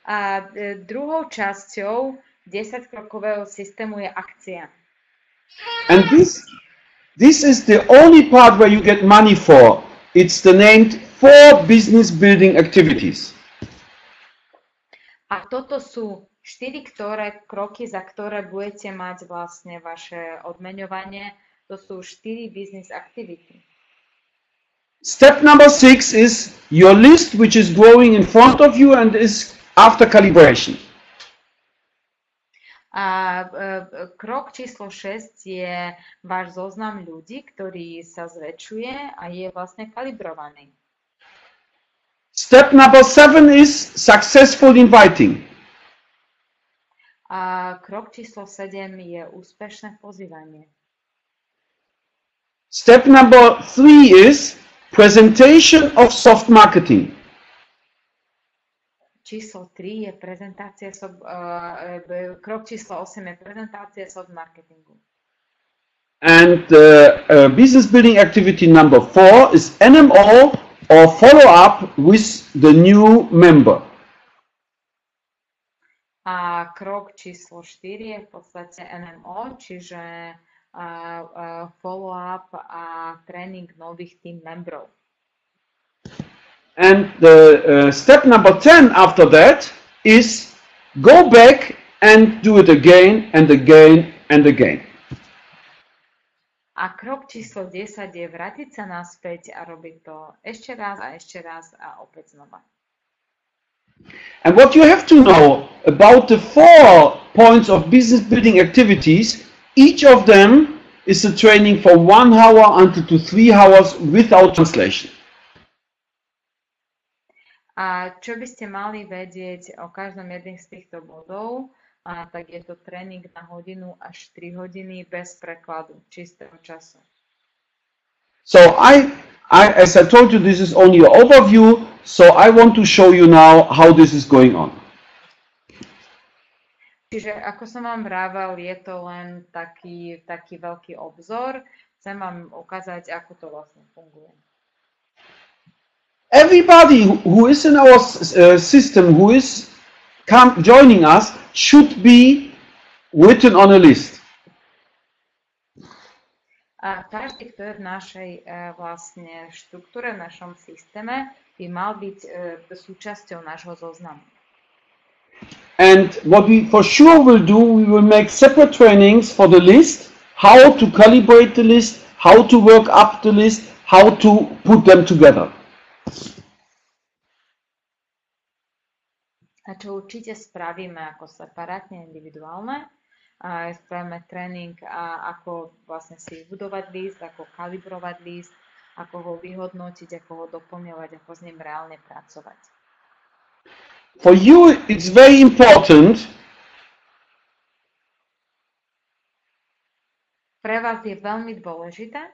A druhou časťou 10-krokového systému je akcia. And this is the only part where you get money for. It's the named 4 business building activities. A toto sú 4 kroky, za ktoré budete mať vlastne vaše odmeňovanie. To sú 4 business activity. Step number 6 is your list, which is growing in front of you and is after calibration. A krok číslo 6 je váš zoznam ľudí, ktorý sa zväčšuje a je vlastne kalibrovaný. Step number 7 is successful inviting. A krok číslo 7 je úspešné pozývanie. Step number 3 is presentation of soft marketing. Číslo 3 je prezentácia, krok číslo 8 je prezentácia soft marketingu. And business building activity number 4 is NMO or follow up with the new member. A krok číslo 4 je v podstate NMO, čiže follow up a tréning nových team memberov. And the step number 10 after that is go back and do it again and again and again. A krok číslo 10 je vrátiť sa naspäť a robiť to ešte raz a opäť znova. And what you have to know about the 4 points of business building activities, each of them is a training for 1 hour until to 3 hours without translation. A čo by ste mali vedieť o každom jedných z týchto bodov, tak je to tréning na hodinu až 3 hodiny bez prekladu, čistého času. So as I told you, this is only an overview, so I want to show you now how this is going on. Čiže ako som vám vravel, je to len taký veľký obzor. Chcem vám ukázať, ako to vlastne funguje. Everybody who is in our system, who is joining us, should be written on a list. A každý, kto je v našej vlastne štruktúre, v našom systéme, by mal byť súčasťou nášho zoznamu. And what we for sure will do, we will make separate trainings for the list, how to calibrate the list, how to work up the list, how to put them together. A čo určite spravíme ako separátne, individuálne, spravíme tréning, ako vlastne si vybudovať list, ako kalibrovať list, ako ho vyhodnotiť, ako ho doplňovať, ako s ním reálne pracovať. For you, it's very important pre vás je veľmi dôležité,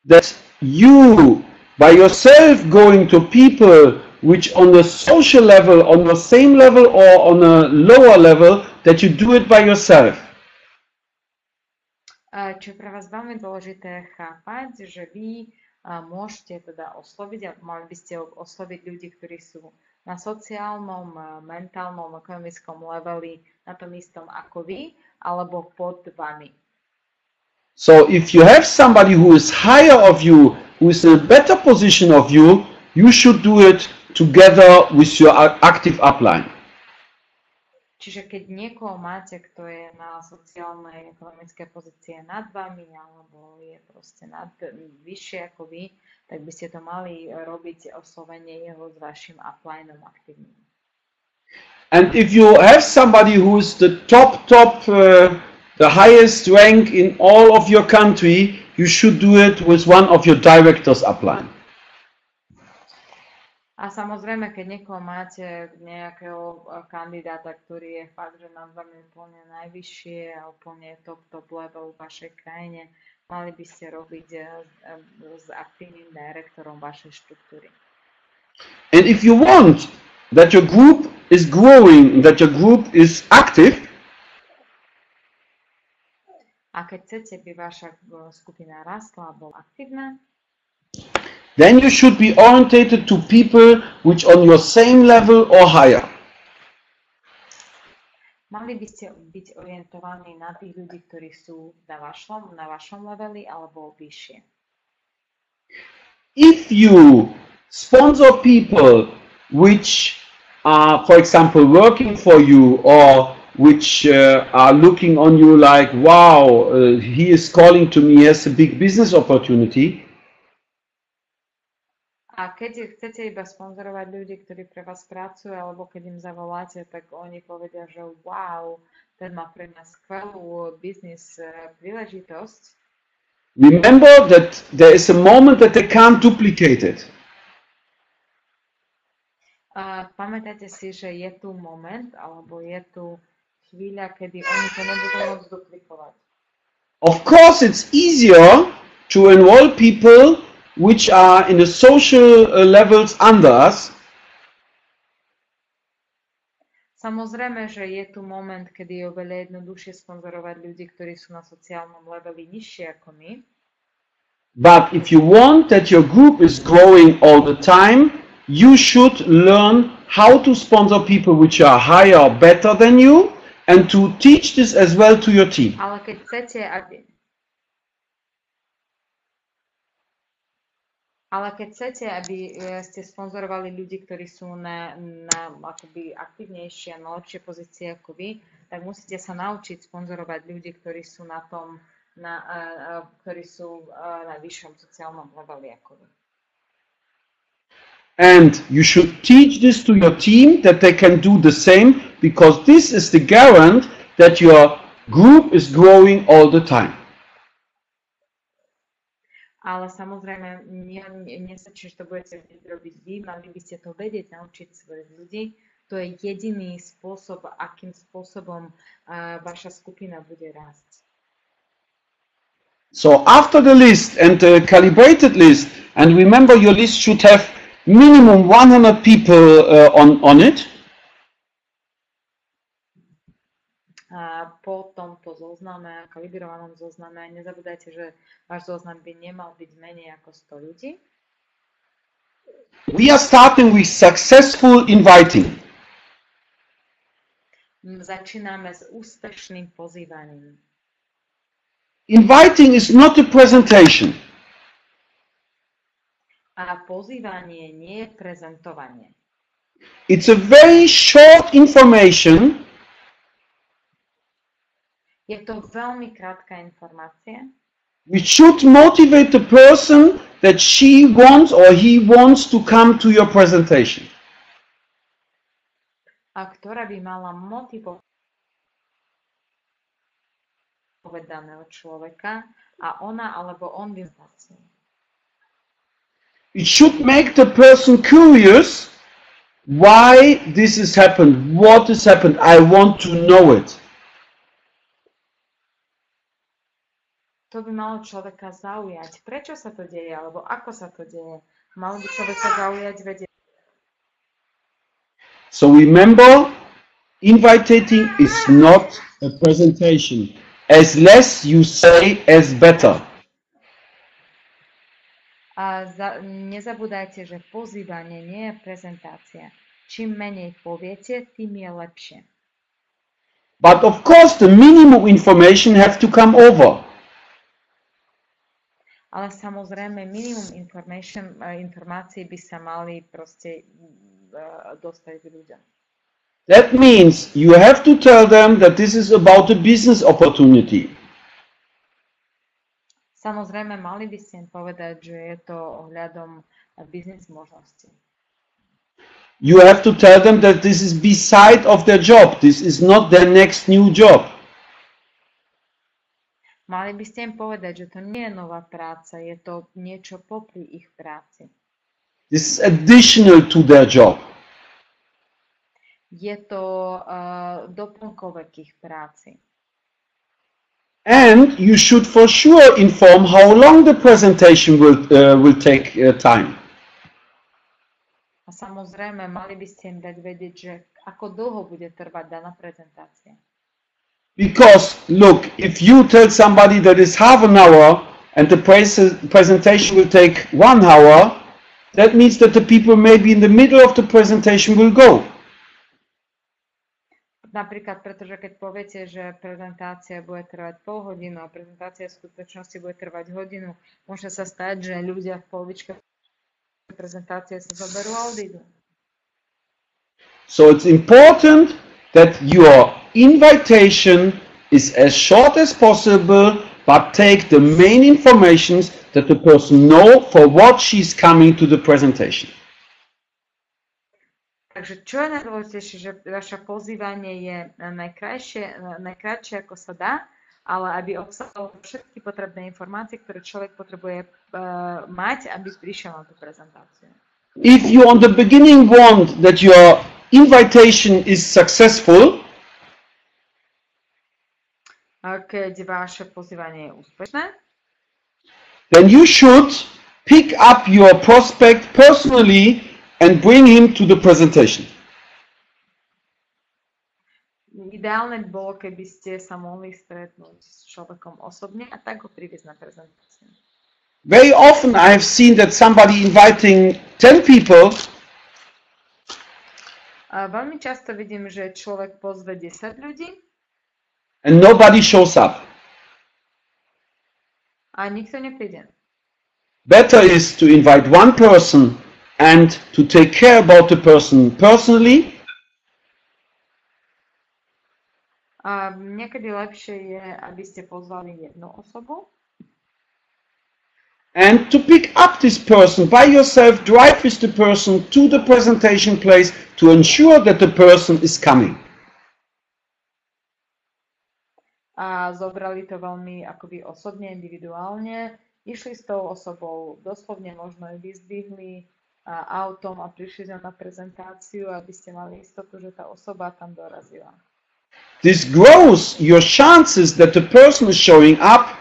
that you, by yourself going to people which on the social level, on the same level or on a lower level, that you do it by yourself. Čo je pre vás veľmi dôležité chápať, že vy môžete teda osloviť a mali by ste osloviť ľudí, ktorí sú na sociálnom, mentálnom, ekonomickom leveli na tom istom ako vy, alebo pod vami. So if you have somebody who is higher of you, who is in a better position of you, you should do it together with your active upline. Čiže keď niekoho máte, kto je na sociálnej ekonomickej pozície nad vami, alebo je proste vyššie ako vy, tak by ste to mali robiť oslovenie jeho s vašim uplineom aktívnym. And if you have somebody who is the the highest rank in all of your country, you should do it with one of your directors upline. A samozrejme, keď niekoho máte, nejakého kandidáta, ktorý je fakt, že nad vami úplne najvyššie a úplne top level v vašej krajine, mali by ste robiť s aktívnym direktorom vašej štruktúry. And if you want that your group is growing, that your group is active, a keď chcete, by vaša skupina rastla a bola aktívna, then you should be orientated to people which on your same level or higher. Mali by ste byť orientovaní na tých ľudí, ktorí sú na vašom leveli alebo vyššie. If you sponsor people which are, for example, working for you or which are looking on you like, wow, he is calling to me, he has a big business opportunity. A keď chcete iba sponzorovať ľudí, ktorí pre vás pracujú, alebo keď im zavoláte, tak oni povedia, že wow, ten má pre mňa skvelú biznis príležitosť. Remember that there is a moment that they can't duplicate it. Pamätajte si, že je tu moment, alebo je tu chvíľa, kedy oni to nebudú môcť duplikovať. Of course, it's easier to enroll people which are in the social levels under us. Samozrejme, že je tu moment, kedy je oveľa jednoduchšie sponzorovať ľudí, ktorí sú na sociálnom leveli nižšie ako my. But if you want that your group is growing all the time, you should learn how to sponsor people which are higher or better than you and to teach this as well to your team. Ale keď chcete, aby ste sponzorovali ľudí, ktorí sú na akoby aktívnejšie a na lepšie pozície ako vy, tak musíte sa naučiť sponzorovať ľudí, ktorí sú ktorí sú na vyššom sociálnom leveli ako vy. And you should teach this to your team that they can do the same, because this is the guarantee that your group is growing all the time. Ale samozrejme, nestačí, že to budete robiť vy, mali by ste to vedieť, naučiť svojich ľudí. To je jediný spôsob, akým spôsobom vaša skupina bude rásť. So after the list and the calibrated list, and remember your list should have minimum 100 people on it. Po tomto zozname, kalibrovanom zozname, nezabúdajte, že váš zoznam by nemal byť menej ako 100 ľudí. We are starting with successful inviting. Začíname s úspešným pozývaním. Inviting is not a presentation. A pozývanie nie je prezentovanie. It's a very short information. Je to veľmi krátka informácia. We should motivate the person that she wants or he wants to come to your presentation. A ktorá by mala motivovať daného človeka a ona alebo on by vlastne. It should make the person curious why this has happened, what has happened. I want to know it. To by malo človeka zaujať. Prečo sa to deje, alebo ako sa to deje? Malo by človeka zaujať vedieť. So remember, inviting is not a presentation. As less you say, as better. A nezabúdajte, že pozývanie nie je prezentácia. Čím menej poviete, tým je lepšie. But of course, the minimum information have to come over. Ale samozrejme, minimum informácií by sa mali proste dostať k ľuďom. That means you have to tell them that this is about a business opportunity. Samozrejme, mali by ste im povedať, že je to ohľadom biznis možností. You have to tell them that this is beside of their job. This is not their next new job. Mali by ste im povedať, že to nie je nová práca, je to niečo popri ich práci. This is additional to their job. Je to doplnkové k ich práci. And you should for sure inform how long the presentation will take time. A samozrejme, mali by ste im dať vedieť, že ako dlho bude trvať daná prezentácia. Because, look, if you tell somebody that it's half an hour and the presentation will take 1 hour, that means that the people maybe in the middle of the presentation will go. Napríklad, pretože keď poviete, že prezentácia bude trvať pol hodinu a prezentácia v skutočnosti bude trvať hodinu, môže sa stať, že ľudia v polovičke prezentácie sa zoberú a odídu. So it's important that your invitation is as short as possible, but take the main informations that the person know for what she's coming to the presentation. Takže čo je najdôležitejšie, že vaše pozývanie je najkratšie ako sa dá, ale aby obsahovalo všetky potrebné informácie, ktoré človek potrebuje mať, aby prišiel na tú prezentáciu. If you on the beginning want that your invitation is successful, keď vaše pozývanie je úspešné, then you should pick up your prospect personally and bring him to the presentation. Ideálne by bolo, keby ste sa mohli stretnúť s človekom osobne a tak ho priviesť na prezentáciu. Very often I have seen that somebody inviting 10 people veľmi často vidím, že človek pozve 10 ľudí and nobody shows up. a nikto nepríde. Better is to invite one person and to take care about the person personally. A niekedy lepšie je, aby ste pozvali jednu osobu. And to pick up this person by yourself, drive with the person to the presentation place to ensure that the person is coming. A zobrali to veľmi akoby osobne, individuálne. Išli s tou osobou, doslovne možno ju vyzdvihli autom a prišli na prezentáciu, aby ste mali istotu, že tá osoba tam dorazila. This grows your chances that the person is showing up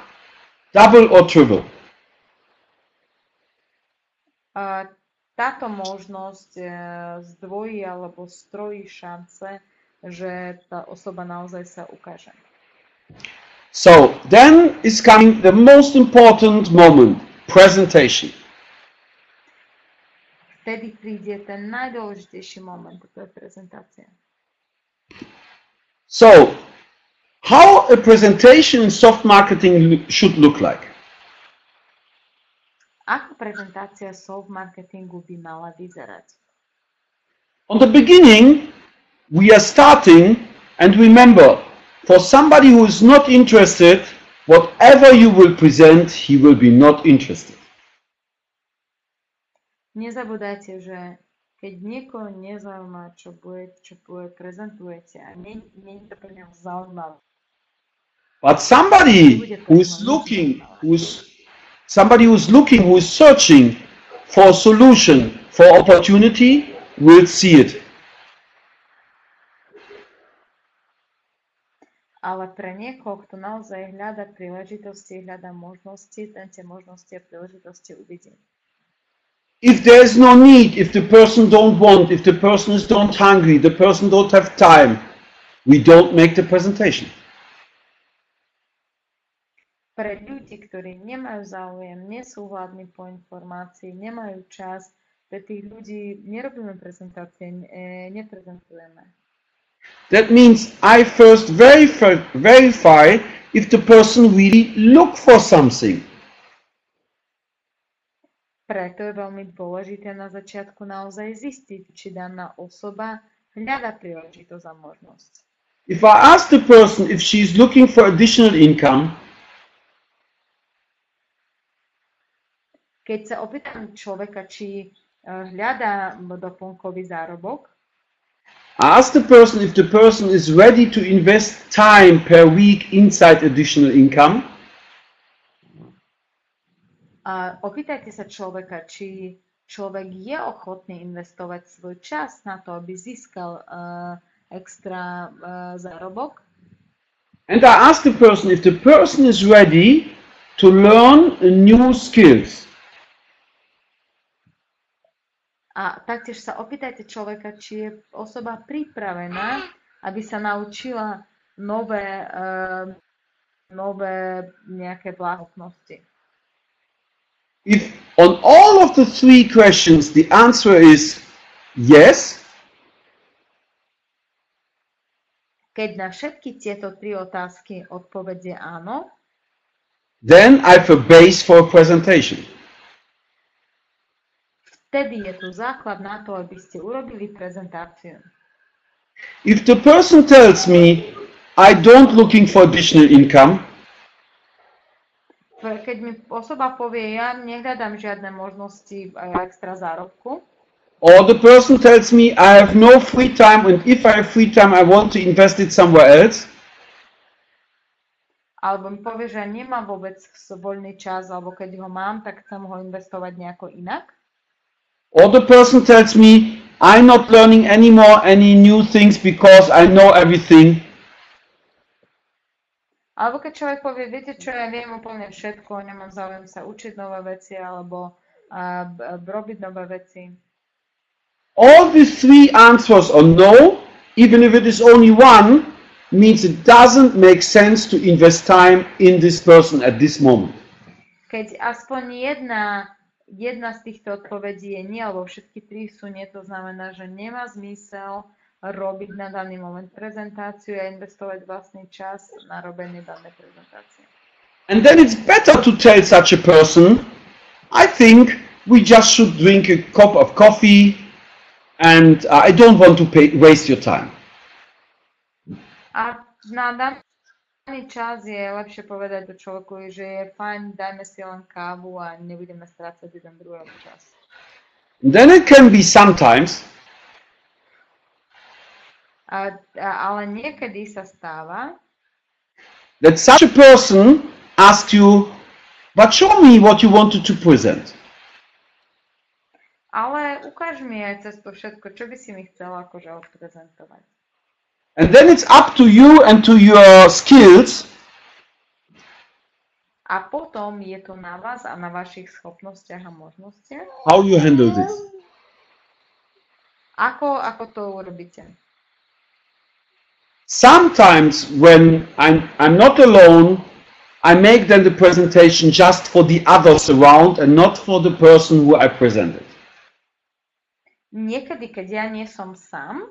double or triple. Táto možnosť zdvojí alebo strojí šance, že tá osoba naozaj sa ukáže. So then is coming the most important moment, presentation. Vtedy príde ten najdôležitejší moment, to je prezentácia. So, how a presentation in soft marketing should look like? Ako prezentácia soft marketingu by mala vyzerať? On the beginning, we are starting, and remember, for somebody who is not interested, whatever you will present, he will be not interested. Nezabudajte, že keď niekoho nezaujíma, čo prezentujete a nie je to pre neho zaujímavé. But somebody who is looking, who is searching for a solution, for opportunity, will see it. Ale pre niekoho, kto naozaj hľada príležitosti, hľada možnosti, ten tie možnosti a príležitosti uvidí. If there is no need, if the person don't want, if the person is don't hungry, the person don't have time, we don't make the presentation. Pre ľudí, ktorí nemajú záujem, nie sú hladní po informácii, nemajú čas, pre tých ľudí nerobíme prezentácie, neprezentujeme. That means I first verify if the person really look for something. Preto je veľmi dôležité na začiatku naozaj zistiť, či daná osoba hľada príležitosť a možnosť. If I ask the person if she is looking for additional income, keď sa opýtam človeka, či hľadá doplnkový zárobok, I ask the person if the person is ready to invest time per week inside additional income. A opýtajte sa človeka, či človek je ochotný investovať svoj čas na to, aby získal extra zárobok. And I ask the person if the person is ready to learn new skills. A taktiež sa opýtajte človeka, či je osoba pripravená, aby sa naučila nové nejaké vlastnosti. If on all of the three questions the answer is yes, keď na všetky tieto tri otázky odpoveď je áno, then I have a base for a presentation. vtedy je tu základ na to, aby ste urobili prezentáciu. If the person tells me I don't looking for additional income, Keď mi osoba povie, ja nehľadám žiadne možnosti extra zárobku, or the person tells me I have no free time and if I have free time I want to invest it somewhere else, alebo mi povie, že nemám vôbec voľný čas, alebo keď ho mám, tak chcem ho investovať nejako inak. or the person tells me I'm not learning anymore any new things because I know everything, Alebo keď človek povie, viete čo, ja viem úplne všetko, nemám záujem sa učiť nové veci, alebo robiť nové veci. all these three answers are no, even if it is only one, means it doesn't make sense to invest time in this person at this moment. Keď aspoň jedna z týchto odpovedí je nie, alebo všetky tri sú nie, to znamená, že nemá zmysel robiť na daný moment prezentáciu a investovať vlastný čas na robenie danej prezentácie. And then it's better to tell such a person, I think we just should drink a cup of coffee and I don't want to waste your time. A na daný čas je lepšie povedať do človeku, že je fajn, dajme si len kávu a nebudeme strácať jeden druhého čas. And then it can be sometimes Ale niekedy sa stáva, that such a person asks you, but show me what you wanted to present. ale ukáž mi aj cez to všetko, čo by si mi chcela akože odprezentovať. And then it's up to you and to your skills A potom je to na vás a na vašich schopnostiach a možnostiach. how you handle this. Ako to urobíte? Sometimes when I'm not alone, I make then the presentation just for the others around and not for the person who I presented. Niekedy, keď ja nie som sám,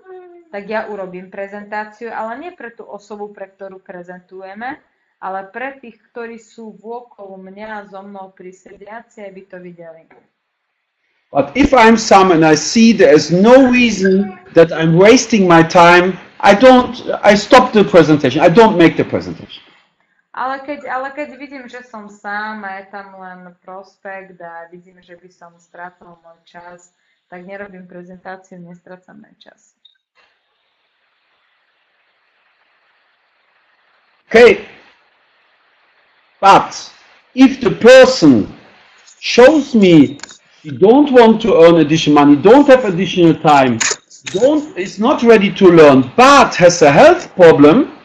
tak ja urobím prezentáciu, ale nie pre tú osobu, pre ktorú prezentujeme, ale pre tých, ktorí sú vôkol mňa a so mnou prisediaci, aby to videli. But if I'm some and I see there is no reason that I'm wasting my time, I stop the presentation. I don't make the presentation. Ale keď vidím, že som sám a je tam len prospekt a vidím, že by som strácal môj čas, tak nerobím prezentáciu, nestrácam môj čas. Okay. But if the person shows me he don't want to earn additional money, don't have additional time, is not ready to learn, but has a health problem,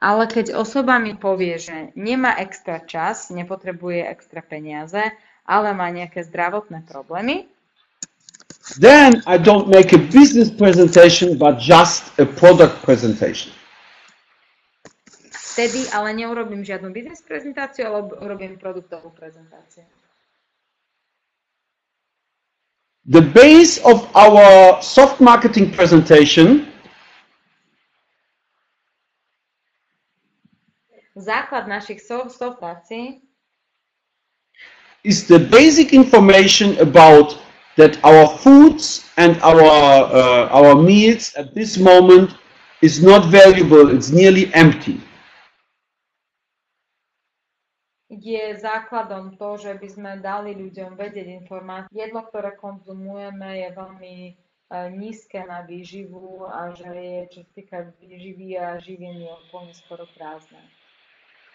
ale keď osoba mi povie, že nemá extra čas, nepotrebuje extra peniaze, ale má nejaké zdravotné problémy, then I don't make a business presentation, but just a product presentation. vtedy ale neurobím žiadnu business prezentáciu, ale urobím produktovú prezentáciu. The base of our soft marketing presentation Základ našich soft akcií is the basic information about that our foods and our meals at this moment is not valuable, it's nearly empty. Je základom to, že by sme dali ľuďom vedieť informácie. Jedlo, ktoré konzumujeme, je veľmi nízke na výživu a že je, čo sa týka výživy a živiny, úplne skoro prázdne.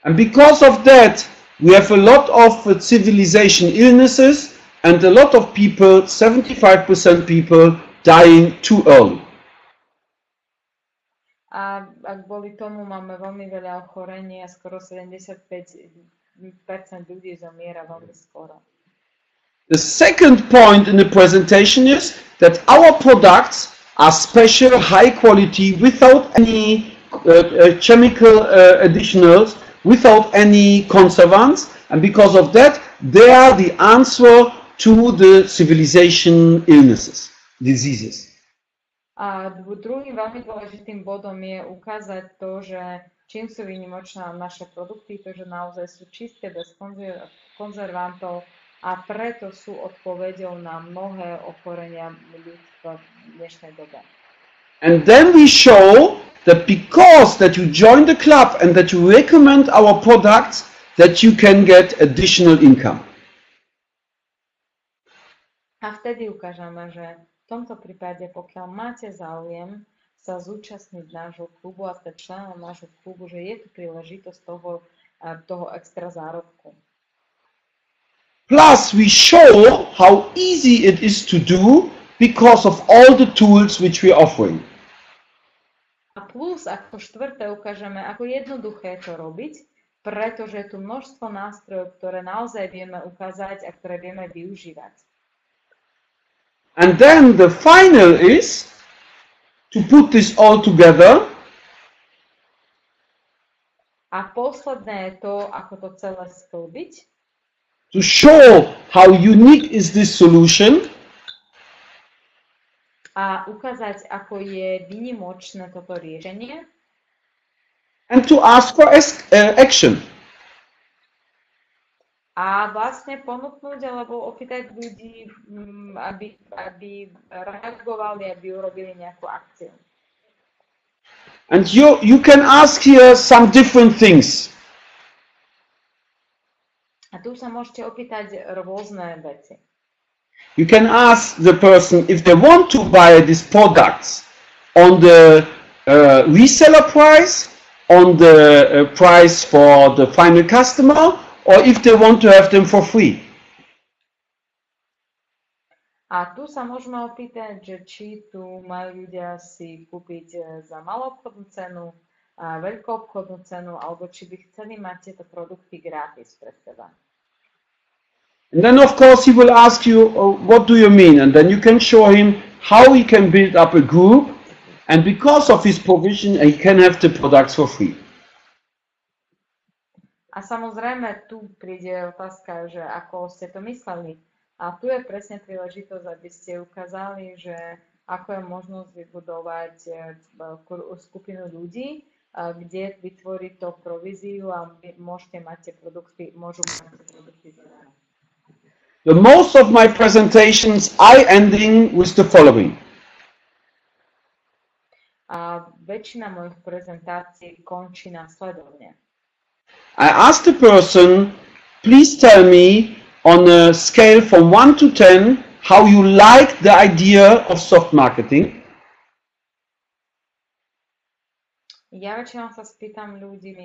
And because of that, we have a lot of civilization illnesses and a lot of people, 75% people, dying too early. A kvôli tomu máme veľmi veľa ochorení a skoro 75% ľudí zomiera veľmi skoro. The second point in the presentation is that our products are special, high quality, without any chemical additionals, without any conservants, and because of that, they are the answer to the civilization illnesses, diseases. A druhým veľmi dôležitým bodom je ukázať to, že čím sú výnimočné naše produkty, to, že naozaj sú čisté, bez konzervantov a preto sú odpoveďou na mnohé ochorenia ľudstva v dnešnej dobe. And then we show that because that you join the club and that you recommend our products, that you can get additional income. A vtedy ukážeme, že v tomto prípade, pokiaľ máte záujem sa zúčastniť nášho klubu a stať členom nášho klubu, že je tu príležitosť toho extra zárobku. Plus, we show how easy it is to do because of all the tools which we are offering. A plus, ako štvrté, ukážeme, ako jednoduché je to robiť, pretože je tu množstvo nástrojov, ktoré naozaj vieme ukázať a ktoré vieme využívať. And then the final is to put this all together. A posledné je to, ako to celé sklbiť. To show how unique is this solution. A ukázať, ako je výnimočné toto riešenie. And to ask for action. A vlastne ponúknuť alebo opýtať ľudí, aby reagovali, aby urobili nejakú akciu. And you can ask here some different things. A tu sa môžete opýtať rôzne veci. You can ask the person if they want to buy these products on the reseller price, on the price for the final customer, or if they want to have them for free. A tu sa môžeme opýtať, že či tu majú ľudia si kúpiť za malú obchodnú cenu, veľkú obchodnú cenu, alebo či by chceli mať tieto produkty gratis pre seba. And then of course he will ask you, what do you mean? And then you can show him how he can build up a group, and because of his provision, he can have the products for free. A samozrejme, tu príde otázka, že ako ste to mysleli. A tu je presne príležitosť, aby ste ukázali, že ako je možnosť vybudovať skupinu ľudí, kde vytvoriť to províziu a môžete mať tie produkty, môžu mať tie produkty zadarmo. The most of my presentations I ending with the following. A väčšina mojich prezentácií končí následovne. I asked the person, please tell me on a scale from 1 to 10 how you like the idea of soft marketing. Ja väčšinou sa spýtam ľudí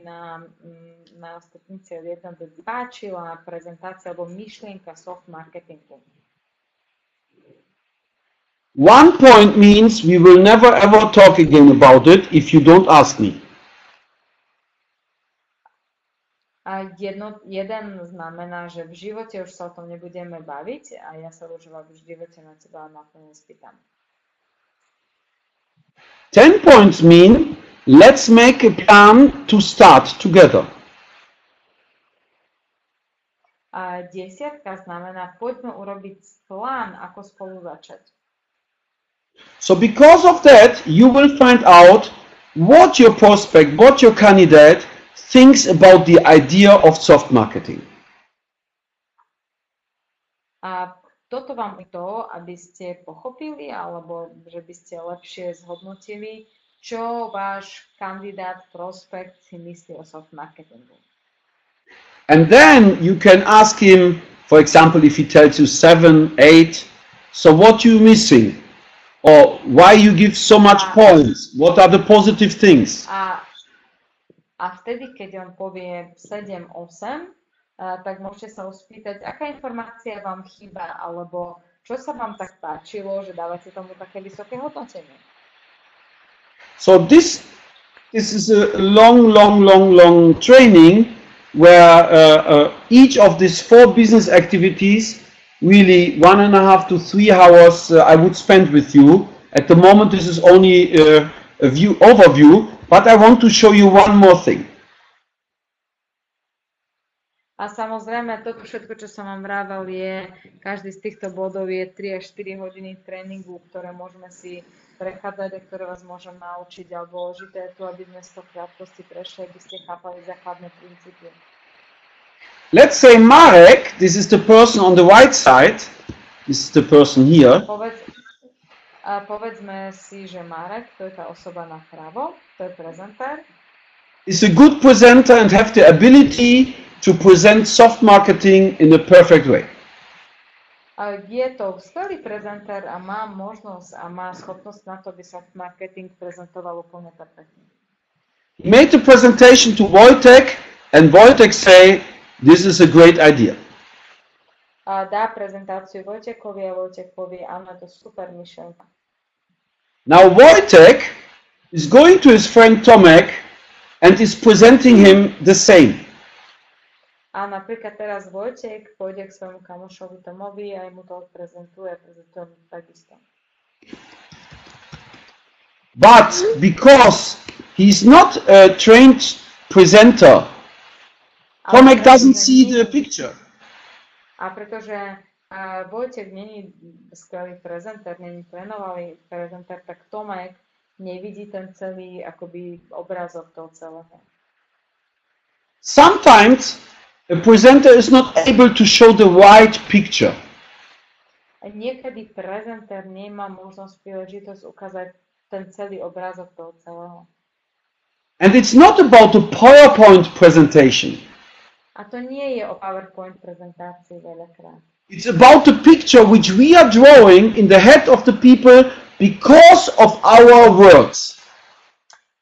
na stupnici od 1 do 2, páčila prezentácia alebo myšlienka soft marketingu. 1 point means we will never ever talk again about it if you don't ask me. A jeden znamená, že v živote už sa o tom nebudeme baviť a ja sa už v živote na teba na to nespýtam. 10 points mean let's make a plan to start together. A 10 znamená poďme urobiť plán, ako spolu začať. So because of that, you will find out what your prospect, what your candidate thinks about the idea of soft marketing. A toto vám je to, aby ste pochopili, alebo že by ste lepšie zhodnotili, čo váš kandidát, prospekt si myslí o soft marketingu. And then you can ask him, for example, if he tells you 7, 8, so what you missing? Or why you give so much points? What are the positive things? A vtedy, keď on povie 7, 8, tak môžete sa spýtať, aká informácia vám chýba, alebo čo sa vám tak páčilo, že dávate tomu také vysoké hodnotenie. So this is a long training where each of these 4 business activities, really 1.5 to 3 hours I would spend with you. At the moment this is only overview, but I want to show you one more thing. A samozrejme, toto všetko, čo som vám vravel, každý z týchto bodov je 3 až 4 hodiny tréningu, ktoré môžeme si prechádzať a ktoré vás môžem naučiť. Ale dôležité je tu, aby sme z toho krátkosti prešli, aby ste chápali základné princípy. Let's say Marek, this is the person on the right side, this is the person here. Povedzme si, že Marek, to je tá osoba napravo, to je prezentér. Is a good presenter and have the ability to present soft marketing in a perfect way. Je to skvelý prezentér a má možnosť a má schopnosť na to, aby soft marketing prezentoval úplne perfektne. He made the presentation to Wojtek and Wojtek say, this is a great idea. A dá prezentáciu Wojtekovi a Wojtek povie, áno, to super myšlenka. Now Wojtek is going to his friend Tomek and is presenting him the same. A napríklad teraz Vojtek pôjde k svojmu kamošovi Tomovi a mu to odprezentuje, prezentuje mu takisto. But because he's not a trained presenter, Tomek doesn't see the picture. A pretože Vojtek není skvelý prezentér, není trénovaný prezentér, tak Tomek nevidí ten celý akoby obrázok toho celého. Sometimes a presenter is not able to show the right picture. Niekedy prezentér nemá možnosť, príležitosť ukázať ten celý obrázok toho celého. And it's not about a PowerPoint presentation. A to nie je o PowerPoint prezentácii veľakrát. It's about the picture which we are drawing in the head of the people because of our words.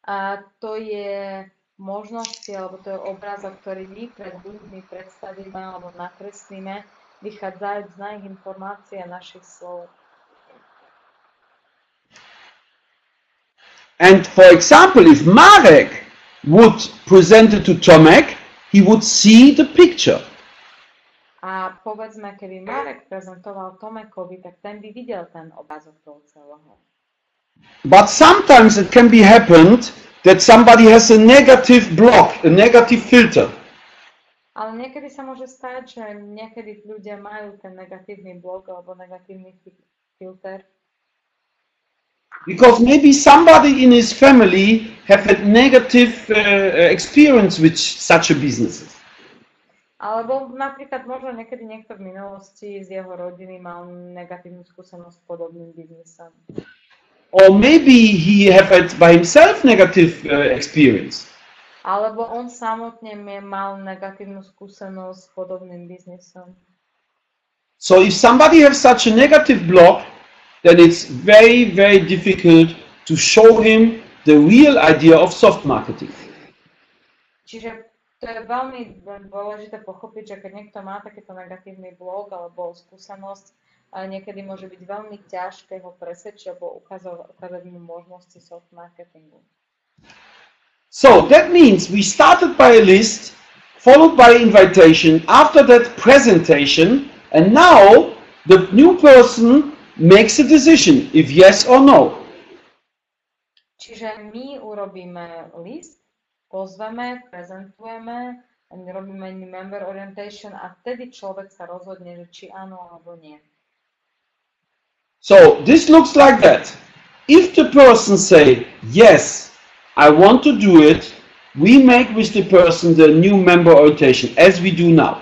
A to je možnosti, alebo to je obrázok, ktorý my pred ľuďmi predstavíme alebo nakreslíme, vychádzajúc z našich informácií a našich slov. And for example, if Marek would present it to Tomek, he would see the picture. A povedzme, keby Marek prezentoval Tomekovi, tak ten by videl ten obrázok toho celého. But sometimes it can be happened that somebody has a negative block, a negative filter. Ale niekedy sa môže stať, že niekedy ľudia majú ten negatívny blok alebo negatívny filter. Because maybe somebody in his family have had negative experience with such a business. Alebo napríklad možno niekedy niekto v minulosti z jeho rodiny mal negatívnu skúsenosť s podobným biznisom. Or maybe he have had by himself negative experience. Alebo on samotne mal negatívnu skúsenosť s podobným biznisom. So if somebody has such a negative block, then it's very, very difficult to show him the real idea of soft marketing. Čiže to je veľmi dôležité pochopiť, že keď niekto má takýto negatívny blok alebo skúsenosť, niekedy môže byť veľmi ťažké ho presvedčiť alebo ukázať mu možnosti soft marketingu. So that means we started by a list, followed by invitation, after that presentation, and now the new person makes a decision, if yes or no. Čiže my urobíme list, pozveme, prezentujeme, robíme member orientation a vtedy človek sa rozhodne, že či áno alebo nie. So this looks like that. If the person say, yes, I want to do it, we make with the person the new member orientation, as we do now.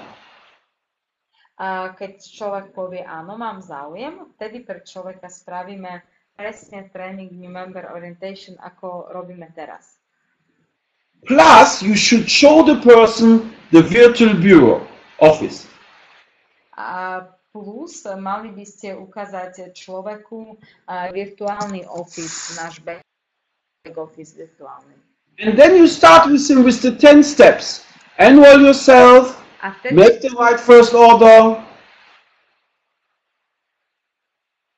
A keď človek povie áno, mám záujem, vtedy pre človeka spravíme presne tréning new member orientation, ako robíme teraz. Plus, you should show the person the virtual bureau office. A plus, mali by ste ukázať človeku virtuálny office, náš back office virtuálny. And then you start with him with the 10 steps. Enroll yourself, make the right first order.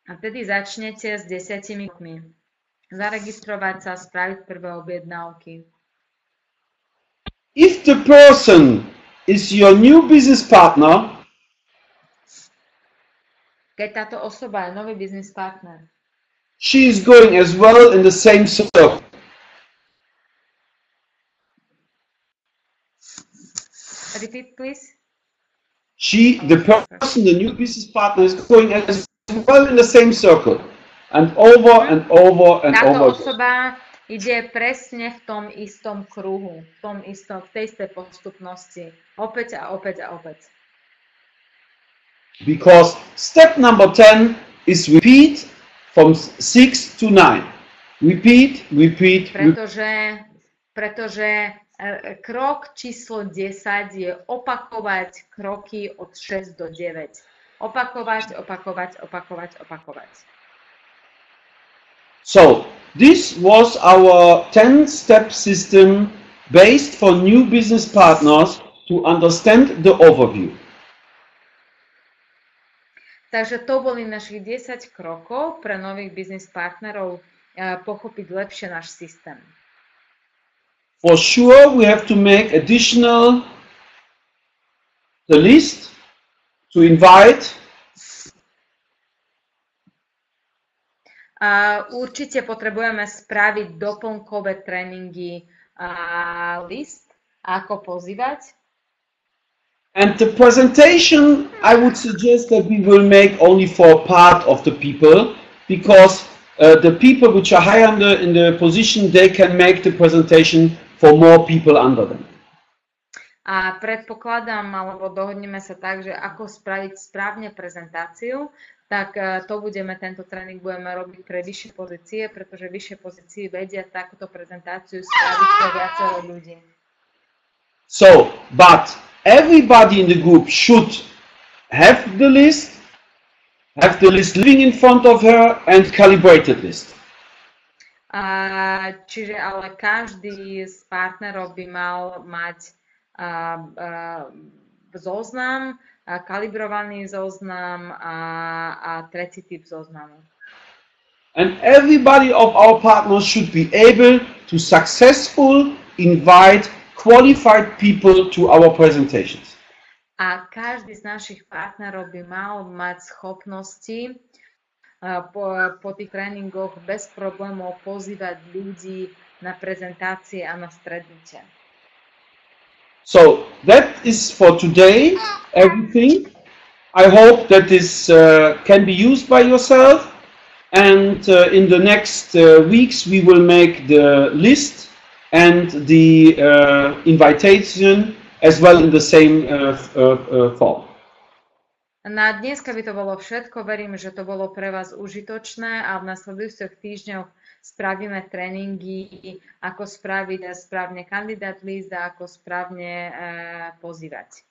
A vtedy začnete s 10 krokmi. Zaregistrovať sa, spraviť prvé objednávky. If the person is your new business partner, keď táto osoba je nový business partner, she is going as well in the same circle. Repeat, please. The person, the new business partner, is going as well in the same circle, and over and over and Táto over. osoba ide presne v tom istom kruhu, v tej istej postupnosti. Opäť a opäť a opäť. Because step number 10 is repeat from 6 to 9. Repeat, repeat, Pretože krok číslo 10 je opakovať kroky od 6 do 9. Opakovať. So, this was our 10-step system based for new business partners to understand the overview. Takže to boli našich 10 krokov pre nových biznis partnerov pochopiť lepšie náš systém. For sure, we have to make additional the list to invite. Určite potrebujeme spraviť doplnkové tréningy list, ako pozývať. And the presentation, I would suggest that we will make only for part of the people, because the people which are higher in the position, they can make the presentation for more people under them. A predpokladám, alebo dohodneme sa tak, že ako spraviť správne prezentáciu, tak tento tréning budeme robiť pre vyššie pozície, pretože vyššie pozície vedia takúto prezentáciu spraviť pre viacero ľudí. So, but everybody in the group should have the list living in front of her and calibrated list. Čiže ale každý z partnerov by mal mať zoznam, kalibrovaný zoznam a tretí typ zoznamu. And everybody of our partners should be able to successfully invite qualified people to our presentations. A každý z našich partnerov by mal mať schopnosti po tých tréningoch bez problémov pozývať ľudí na prezentácie a na stretnutia. So that is for today everything. I hope that this can be used by yourself, and in the next weeks we will make the list and the invitation as well in the same form. Na dneska by to bolo všetko. Verím, že to bolo pre vás užitočné a v nasledujúcich týždňoch spravíme tréningy, ako spraviť správne kandidát list a ako správne pozývať.